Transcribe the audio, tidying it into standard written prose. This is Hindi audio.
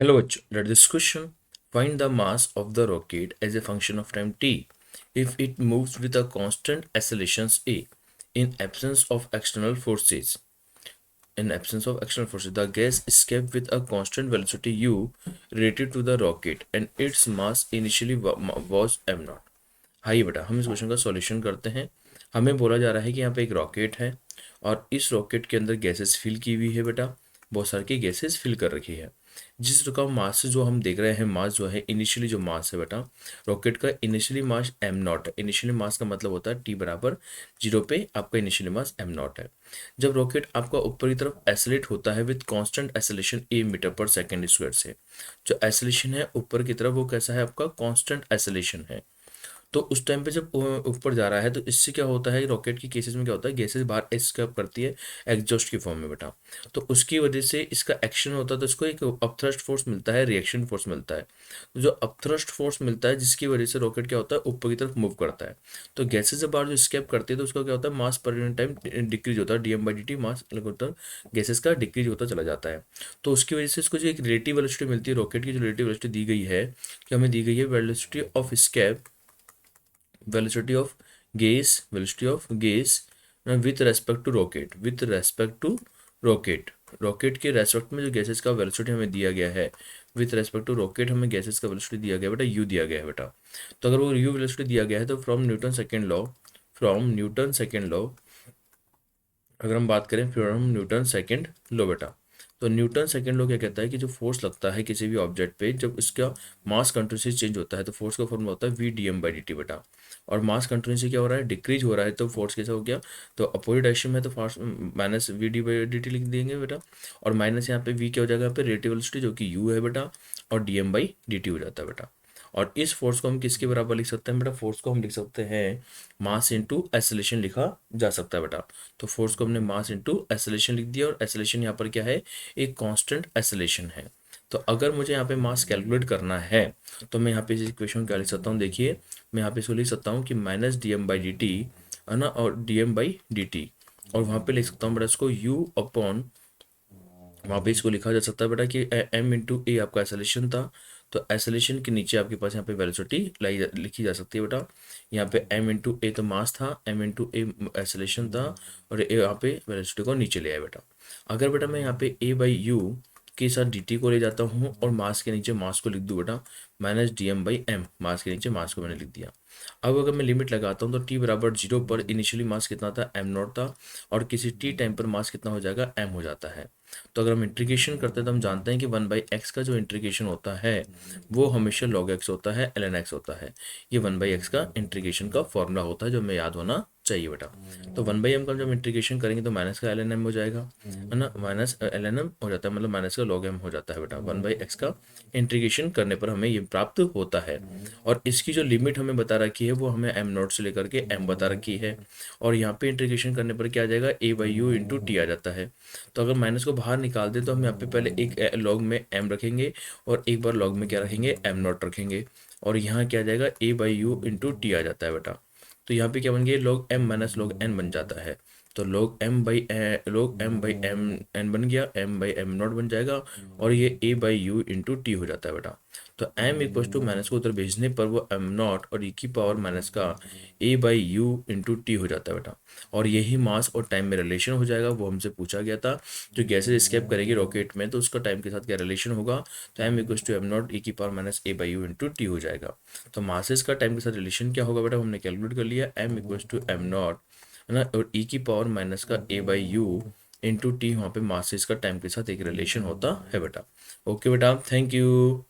Hello, bachcho. Let this question find the mass of the rocket as a function of time t if it moves with a constant accelerations a in absence of external forces. In absence of external forces, the gas escaped with a constant velocity u related to the rocket and its mass initially was m naught. आइए बेटा हम इस क्वेश्चन का सॉल्यूशन करते हैं। हमें बोला जा रहा है कि यहाँ पे एक रॉकेट है और इस रॉकेट के अंदर गैसेस फिल की हुई है बेटा, बहुत सारी की गैसेस फिल कर रखी है। जिस का मास जो हम देख रहे हैं, मास जो है इनिशियली जो मास है बेटा, रॉकेट का इनिशियली मास एम नॉट है। इनिशियली मास का मतलब होता है टी बराबर जीरो पे आपका इनिशियली मास एम नॉट है। जब रॉकेट आपका ऊपर की तरफ एसलेट होता है with constant acceleration a meter per second square से, जो एसलेशन है ऊपर की तरफ वो कैसा है, आपका कांस्टेंट एसलेशन है। तो उस टाइम पे जब ऊपर जा रहा है तो इससे क्या होता है, रॉकेट की केसेस में क्या होता है, गैसेस बाहर एस्केप करती है एग्जॉस्ट की फॉर्म में बेटा। तो उसकी वजह से इसका एक्शन होता है तो इसको एक अपथ्रस्ट फोर्स मिलता है, रिएक्शन फोर्स मिलता है। तो जो अपथ्रस्ट फोर्स मिलता है जिसकी वजह से रॉकेट क्या होता है, ऊपर की तरफ मूव करता है। तो गैसेस जब बाहर जो स्केप करती है तो उसका क्या होता है, मास पर यूनिट टाइम डिक्रीज होता है, DM by d T mass होता है, गैसेस का डिक्रीज होता चला जाता है। तो उसकी वजह से इसको जो एक रिलेटिव वेलोसिटी मिलती है, रॉकेट की जो रिलेटिव वेलोसिटी दी गई है, कि हमें दी गई है velocity of escape, velocity of gas with respect to rocket rocket के रेस्पेक्ट में जो गैसेस का वेलोसिटी हमें दिया गया है, विथ रेस्पेक्ट टू रॉकेट हमें गैसेस का वेलोसिटी दिया गया बेटा, यू दिया गया है बेटा। तो अगर वो यू वेलोसिटी दिया गया है तो फ्रॉम न्यूटन सेकेंड लॉ अगर हम बात करें फ्रॉम न्यूटन सेकेंड लॉ बेटा, तो न्यूटन सेकेंड लॉ क्या कहता है कि जो फोर्स लगता है किसी भी ऑब्जेक्ट पे, जब इसका मास कंटिन्यूसली चेंज होता है तो फोर्स का फॉर्मूला होता है v d M by d t बेटा। और मास कंटिन्यूसली क्या हो रहा है, डिक्रीज हो रहा है, तो फोर्स कैसा हो गया, तो अपोजिट डायरेक्शन में तो force minus v d by d t लिख देंगे बेटा। और माइनस यहाँ पे वी क्या हो जाएगा, यहाँ पे रेडियल वेलोसिटी जो कि यू है बेटा, और d M by d t हो जाता है बेटा। और इस फोर्स को हम किसके बराबर लिख सकते हैं बेटा, फोर्स को हम लिख सकते हैं मास इंटू एक्सेलरेशन लिखा जा सकता है बेटा। तो फोर्स को हमने मास इंटू एक्सेलरेशन लिख दिया, और एक्सेलरेशन यहाँ पर क्या है, एक कांस्टेंट एक्सेलरेशन है। तो अगर मुझे यहाँ पे मास कैलकुलेट करना है तो मैं यहाँ पे इस इक्वेशन क्या लिख सकता हूँ, देखिए मैं यहाँ पे इसको लिख सकता हूँ कि minus D M by d t है ना, और d M by d t, और वहाँ पे लिख सकता हूँ बेटा इसको यू अपॉन, वहाँ पे इसको लिखा जा सकता है बेटा कि एम इंटू ए आपका एसोलेशन था। तो एसोलेशन के नीचे आपके पास यहाँ पे वेलोसिटी लिखी जा सकती है बेटा। यहाँ पे एम इंटू ए तो मास था, एम इंटू ए एसोलेशन था, और ए यहाँ पे वेलोसिटी को नीचे ले आया बेटा। अगर बेटा मैं यहाँ पे ए बाई यू के साथ डी टी को ले जाता हूँ और मास के नीचे मास को लिख दूँ बेटा, minus D M by M, mass के नीचे मास को मैंने लिख दिया। अब अगर मैं लिमिट लगाता हूँ तो टी बराबर जीरो पर इनिशियली मास कितना था, एम नॉट था, और किसी टी टाइम पर मास कितना हो जाएगा, एम हो जाता है। तो अगर हम इंटीग्रेशन करते हैं तो हम जानते हैं कि वन बाई एक्स का जो इंटीग्रेशन होता है वो हमेशा लॉग एक्स होता है, एल एन एक्स होता है। ये वन बाई एक्स का इंटीग्रेशन का फॉर्मूला होता है जो हमें याद होना चाहिए बेटा। तो वन बाई एम का जब इंटीग्रेशन करेंगे तो माइनस का एल एन एम हो जाएगा, है ना, माइनस एल एन एम हो जाता है, मतलब माइनस का लॉग एम हो जाता है बेटा। वन बाई एक्स का इंटीग्रेशन करने पर हमें ये प्राप्त होता है। और इसकी जो लिमिट हमें बता रखी है वो हमें एम नॉट से लेकर के एम बता रखी है। और यहाँ पे इंटीग्रेशन करने पर क्या आ जाएगा, a by you into t आ जाता है। तो अगर माइनस को बाहर निकाल दें तो हम यहाँ पे पहले एक लॉग में एम रखेंगे और एक बार लॉग में क्या रखेंगे, एम नॉट रखेंगे। और यहाँ क्या आ जाएगा, a by you into t आ जाता है बेटा। तो यहाँ पे क्या बन गया, log m minus log n बन जाता है। तो log m by m n बन गया, एम बाई एम नॉट बन जाएगा, और ये ए बाई यू इंटू टी हो जाता है बेटा। तो एम इक्वस टू माइनस को उधर भेजने पर वो एम नॉट और ई की पावर माइनस का a by you into T हो जाता है बेटा। और यही मास और टाइम में रिलेशन हो जाएगा, वो हमसे पूछा गया था। जो गैसेज स्केप करेगी रॉकेट में तो उसका टाइम के साथ क्या रिलेशन होगा, तो M equals to M not e की power minus A by you into T हो जाएगा। तो मासेस का टाइम के साथ रिलेशन क्या होगा बेटा, हमने कैलकुलेट कर लिया, m equals to M naught है ना, और ई की पावर माइनस का a by you into t, वहाँ पे मासेस का टाइम के साथ एक रिलेशन होता है बेटा। ओके बेटा, थैंक यू।